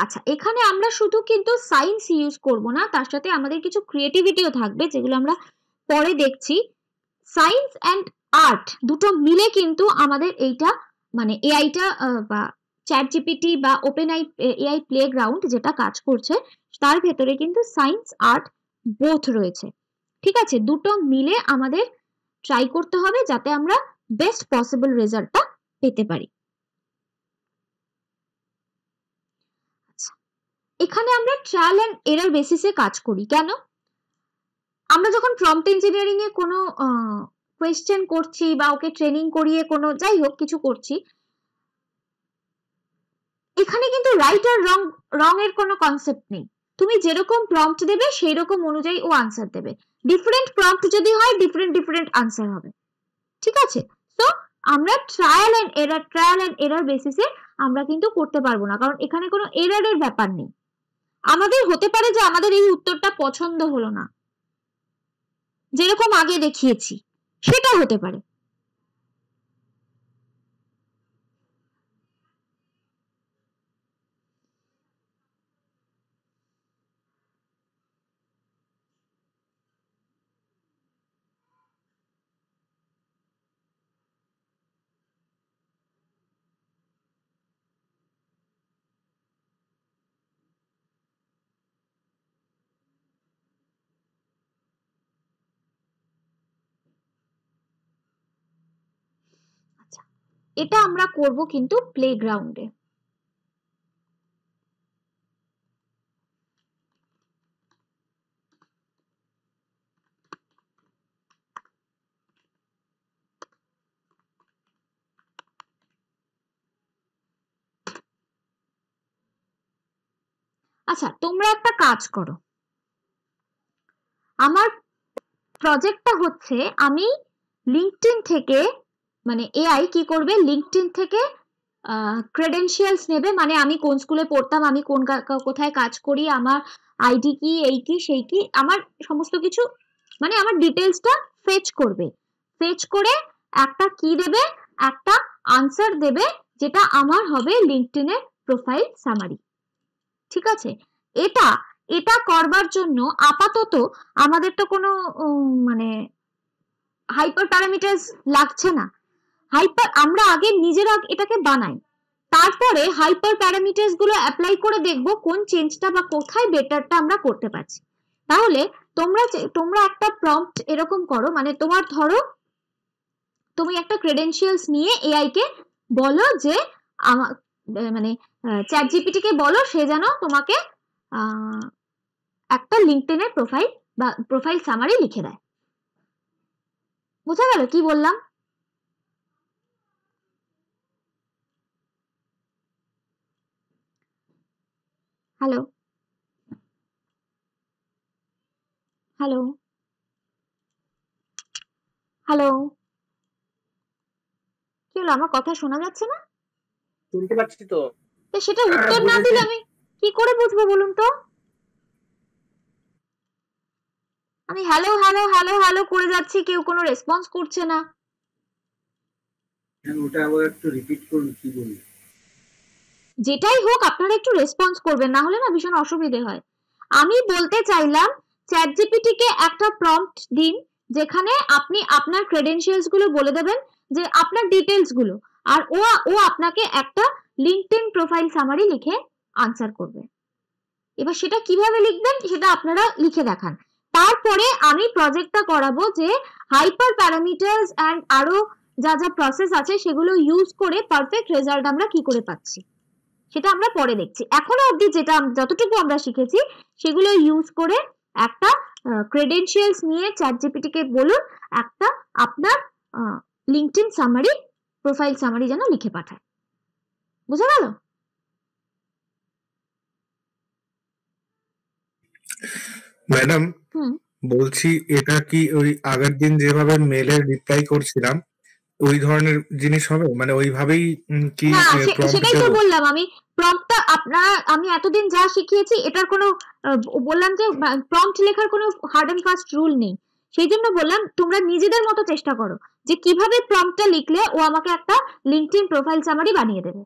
আচ্ছা, এখানে আমরা শুধু কিন্তু সায়েন্স ইউজ করব না, তার সাথে আমাদের কিছু ক্রিয়েটিভিটিও থাকবে, যেগুলো আমরা পরে দেখছি। সায়েন্স অ্যান্ড আর্ট দুটো মিলে কিন্তু আমাদের এইটা, মানে এআইটা বা চ্যাটজিপিটি বা ওপেন এআই প্লেগ্রাউন্ড যেটা কাজ করছে, তার ভেতরে কিন্তু সায়েন্স আর্ট বোথ রয়েছে। ঠিক আছে, দুটো মিলে আমাদের ট্রাই করতে হবে যাতে আমরা বেস্ট পসিবল রেজাল্টটা পেতে পারি। এখানে আমরা ট্রায়াল অ্যান্ড এরর বেসিসে কাজ করি। কেন? আমরা যখন প্রম্পট ইঞ্জিনিয়ারিং এ কোনো কোয়েশ্চেন করছি বা ওকে ট্রেনিং করিয়ে কোনো যাই হোক কিছু করছি, এখানে কিন্তু রাইট আর রং এর কোনো কনসেপ্ট নেই। তুমি যেরকম প্রম্পট দেবে সেই রকম অনুযায়ী ও আনসার দেবে। ডিফারেন্ট প্রম্পট যদি হয় ডিফারেন্ট আনসার হবে, ঠিক আছে? তো আমরা ট্রায়াল এন্ড এরর বেসিসে আমরা কিন্তু করতে পারবো না, কারণ এখানে কোনো এররের ব্যাপার নেই। আমাদের হতে পারে যে আমাদের এই উত্তরটা পছন্দ হলো না, যেরকম আগে দেখিয়েছি, সেটা হতে পারে। এটা আমরা করব কিন্তু প্লেগ্রাউন্ডে। আচ্ছা, তোমরা একটা কাজ করো, আমার প্রজেক্টটা হচ্ছে আমি লিঙ্কডইন থেকে, মানে এআই কি করবে, লিঙ্কডইন থেকে ক্রেডেনশিয়ালস নেবে, মানে আমি কোন স্কুলে পড়তাম, আমি কোন কোথায় কাজ করি, আমার আইডি কি, এই কি সেই কি, আমার সমস্ত কিছু, মানে আমার ডিটেলসটা ফেচ করবে। ফেচ করে একটা কি দেবে, একটা আনসার দেবে, যেটা আমার হবে লিঙ্কডইনের প্রোফাইল সামারি। ঠিক আছে? এটা করবার জন্য আপাতত আমাদের তো কোনো মানে হাইপার প্যারামিটারস লাগছে না। আমরা আগে নিজেরা এটাকে বানাই, তারপরে হাইপার প্যারামিটারস গুলো অ্যাপ্লাই করে দেখব কোন চেঞ্জটা বা কোথায় বেটারটা আমরা করতে পারছি। তাহলে তোমরা একটা প্রম্পট এরকম করো, মানে তোমার ধরো তুমি একটা ক্রেডেনশিয়ালস নিয়ে এআই কে বলো যে মানে চ্যাটজিপিটি কে বলো সে যেন তোমাকে একটা লিঙ্কডইনের প্রোফাইল সামারি লিখে দেয়। বোঝা গেল কি বললাম? হ্যালো হ্যালো হ্যালো, কি হলো, আমার কথা শোনা যাচ্ছে না? শুনতে পাচ্ছি তো। সেটা উত্তর না দিলে আমি কি করে বুঝবো বলুন তো? আমি হ্যালো হ্যালো হ্যালো হ্যালো করে যাচ্ছি, কেউ কোনো রেসপন্স করছে না। ওটা আবার একটু রিপিট করুন, কি বলুন? যেটাই হোক আপনারা একটু রেসপন্স করবেন, না হলে না ভীষণ অসুবিধে হয়। আমি বলতে চাইলাম চ্যাটজিপিটি কে একটা প্রম্পট দিন, যেখানে আপনি আপনার ক্রেডেনশিয়ালস গুলো বলে দেবেন, যে আপনার ডিটেলস গুলো, আর ও আপনাকে একটা লিঙ্কডইন প্রোফাইল সামারি লিখে আনসার করবে। এবার সেটা কিভাবে লিখবেন সেটা আপনারা লিখে দেখান। তারপরে আমি প্রজেক্টটা করাবো যে হাইপার প্যারামিটারস এন্ড আরো যা যা প্রসেস আছে সেগুলো ইউজ করে পারফেক্ট রেজাল্ট আমরা কি করে পাচ্ছি সেটা আমরা পরে দেখছি। এখনো অবধি যতটুকু আমরা শিখেছি সেগুলো ইউজ করে একটা ক্রেডেনশিয়ালস নিয়ে চ্যাটজিপিটি কে বলুন একটা আপনার লিঙ্কডইন সামারি, প্রোফাইল সামারি যেন লিখে পাঠায়। বুঝা গেল? ম্যাডাম বলছি, এটা কি ওই আগের দিন যেভাবে মেলের রিপ্লাই করছিলাম ওই ধরনের জিনিস হবে, মানে ওইভাবেই কি? সেটাই তো বললাম আমি, প্রম্পটটা আমি এতদিন যা শিখিয়েছি এটার কোনো বললাম যে প্রম্পট লেখার কোনো হার্ড এন্ড ফাস্ট রুল নেই, সেই জন্য বললাম তোমরা নিজেদের মতো চেষ্টা করো যে কিভাবে প্রম্পটটা লিখলে ও আমাকে একটা লিঙ্কডইন প্রোফাইল সামারি বানিয়ে দেবে।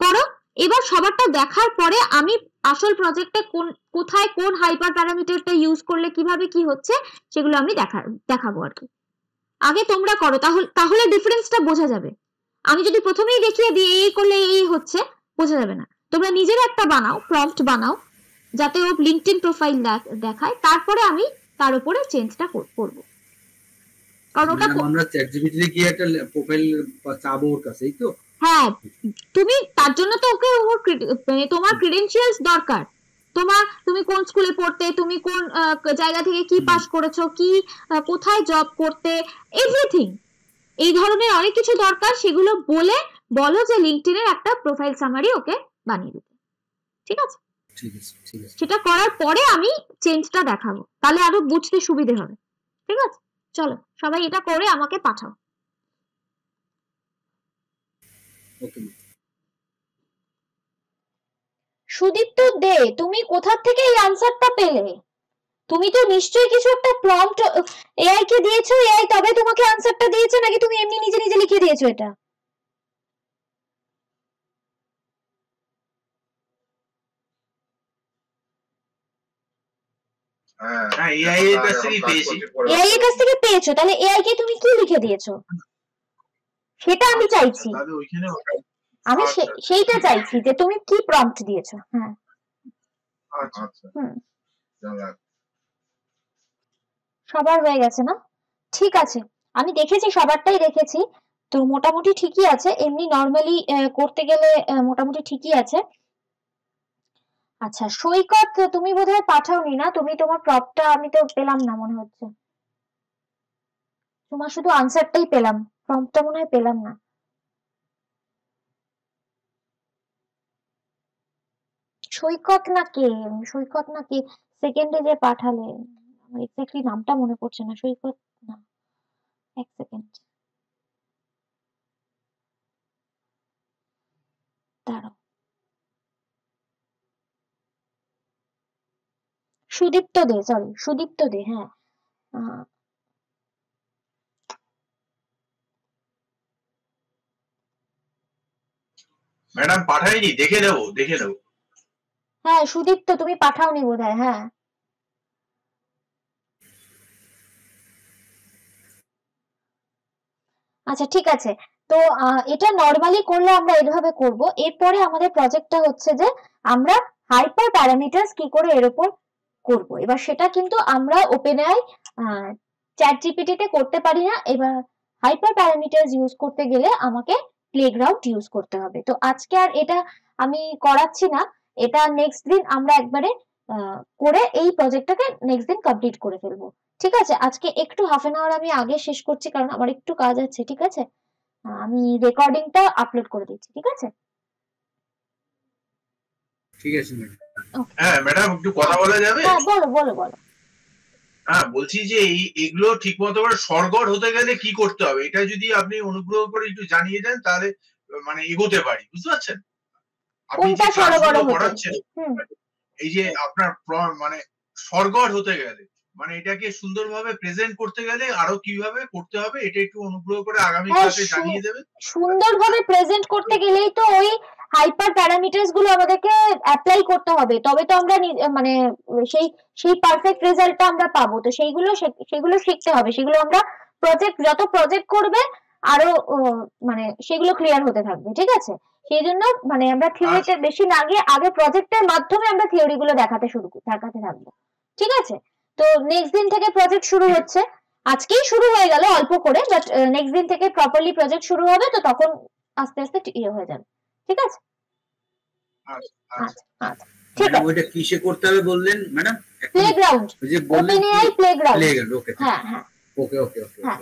করো। এবার সবারটা দেখার পরে আমি আসল প্রজেক্টে কোথায় কোন হাইপার প্যারামিটারটা ইউজ করলে কিভাবে কি হচ্ছে সেগুলো আমি দেখাবো আর কি। আগে তোমরা করো, তাহলে ডিফারেন্সটা বোঝা যাবে। আমি যদি প্রথমেই দেখিয়ে দিই এই করলে এই হচ্ছে, বোঝা যাবে না। তোমরা নিজেরা একটা বানাও, প্রম্পট বানাও, যাতে ও লিঙ্কডইন প্রোফাইল দেখায়, তারপরে আমি তার উপরে চেঞ্জটা করব। কারণ ওটা আমরা চ্যাটজিপিটি তে কি একটা প্রোফাইল চাবো ওর কাছে, এই তো? হ্যাঁ, তুমি তার জন্য তো ওকে তোমার ক্রেডেনশিয়ালস দরকার। তুমি কোন স্কুলে পড়তে, তুমি কোন জায়গা থেকে কি পাস করেছো, কি কোথায় জব করতে, এভরিথিং। এই ধরনের অনেক কিছু দরকার, সেগুলো বলো যে লিঙ্কডইনের একটা প্রোফাইল সামারি ওকে বানিয়ে দিতে। ঠিক আছে, সেটা করার পরে আমি চেঞ্জটা দেখাবো, তাহলে আরো বুঝতে সুবিধে হবে। ঠিক আছে, চলো সবাই এটা করে আমাকে পাঠাও। সুদীপ্ত দে, তুমি কোথা থেকে এই আনসারটা পেলে? তুমি তো নিশ্চয়ই কিছু একটা প্রম্পট এআই কে দিয়েছো, এআই তবে তোমাকে আনসারটা দিয়েছে, নাকি তুমি এমনি নিজে নিজে লিখে দিয়েছো এটা? এআই এর কাছ থেকে পেয়েছি। এআই এর কাছ থেকে পেয়েছো, তাহলে এআই কে তুমি কি লিখে দিয়েছো সেটা আমি চাইছি। আমি সেইটা চাইছি যে তুমি কি প্রম্পট দিয়েছো। হ্যাঁ, সবার হয়ে গেছে না? ঠিক আছে, আমি দেখেছি, সবারটাই দেখেছি, তো মোটামুটি ঠিকই আছে। এমনি নর্মালি করতে গেলে মোটামুটি ঠিকই আছে। আচ্ছা সৈকত, তুমি বোধহয় পাঠাওনি না? তুমি তোমার প্রপটা আমি তো পেলাম না মনে হচ্ছে, তোমার শুধু আনসারটাই পেলাম, প্রম্পটটা মনে হয় পেলাম না। সৈকত না কে, সৈকত না কে সেকেন্ডে যে পাঠালে, আমার এক্স্যাক্টলি নামটা মনে পড়ছে না। সৈকত না, এক সেকেন্ড দাঁড়াও। সুদীপ্ত দে, সরি সুদীপ্ত দে। হ্যাঁ, ম্যাডাম পাঠাইনি, দেখে নেব। হ্যাঁ সুদীপ্ত, তুমি পাঠাওনি বোধহয়। হ্যাঁ, আচ্ছা ঠিক আছে। তো এটা নর্মালি করলে আমরা এভাবে করব। এরপরে আমাদের প্রজেক্টটা হচ্ছে যে আমরা হাইপার প্যারামিটারস কি করে এর উপর করব। এবার সেটা কিন্তু আমরা ওপেনএআই চ্যাট জিপিটি তে করতে পারি না। এবার হাইপার প্যারামিটারস ইউজ করতে গেলে আমাকে প্লেগ্রাউন্ড ইউজ করতে হবে। তো আজকে আর এটা আমি করাচ্ছি না, এটা নেক্সট দিন আমরা একবারে করে এই প্রজেক্টটাকে নেক্সট দিন কমপ্লিট করে ফেলবো। ঠিক আছে, আজকে একটু হাফ এন আওয়ার আমি আগে শেষ করছি, কারণ আমার একটু কাজ আছে। ঠিক আছে, আমি রেকর্ডিংটা আপলোড করে দিচ্ছি। ঠিক আছে, ঠিক আছে ম্যাডাম। হ্যাঁ ম্যাডাম, একটু কথা বলা যাবে? হ্যাঁ বলো বলো বলো। হ্যাঁ, বলছি যে এগুলো ঠিক মতো করে সরগর হতে গেলে কি করতে হবে, এটা যদি আপনি অনুগ্রহ করে একটু জানিয়ে দেন, তাহলে মানে এগোতে পারি। বুঝতে পারছেন? আপনি যে কাজগুলো করাচ্ছেন, এই যে আপনার মানে সরগর হতে গেলে, মানে এটাকে সুন্দরভাবে প্রেজেন্ট করতে গেলে আরো কিভাবে করতে হবে, এটা একটু অনুগ্রহ করে আগামী ক্লাসে জানিয়ে দেবেন। সুন্দরভাবে প্রেজেন্ট করতে গেলেই তো ওই হাইপার প্যারামিটারস গুলো আমাদেরকে অ্যাপ্লাই করতে হবে, তবে তো আমরা মানে সেই পারফেক্ট রেজাল্টটা আমরা পাবো। তো সেগুলো শিখতে হবে, সেগুলো আমরা যত প্রজেক্ট করবে আরো মানে সেগুলো ক্লিয়ার হতে থাকবে। ঠিক আছে, সেই জন্য মানে আমরা থিওরিতে বেশি না গিয়ে আগে প্রজেক্টের মাধ্যমে আমরা থিওরি গুলো দেখাতে থাকবো। ঠিক আছে, তো নেক্সট দিন থেকে প্রজেক্ট শুরু হচ্ছে। আজকেই শুরু হয়ে গেল অল্প করে, বাট নেক্সট দিন থেকে প্রপারলি প্রজেক্ট শুরু হবে, তো তখন আস্তে আস্তে ইয়ে হয়ে যাবে। ঠিক আছে, আচ্ছা ঠিক আছে। ওইটা কিসে করতে হবে বললেন ম্যাডাম? প্লেগ্রাউন্ড, যে বললেন ওপেনএআই প্লেগ্রাউন্ড। ওকে, হ্যাঁ হ্যাঁ ওকে। হ্যাঁ।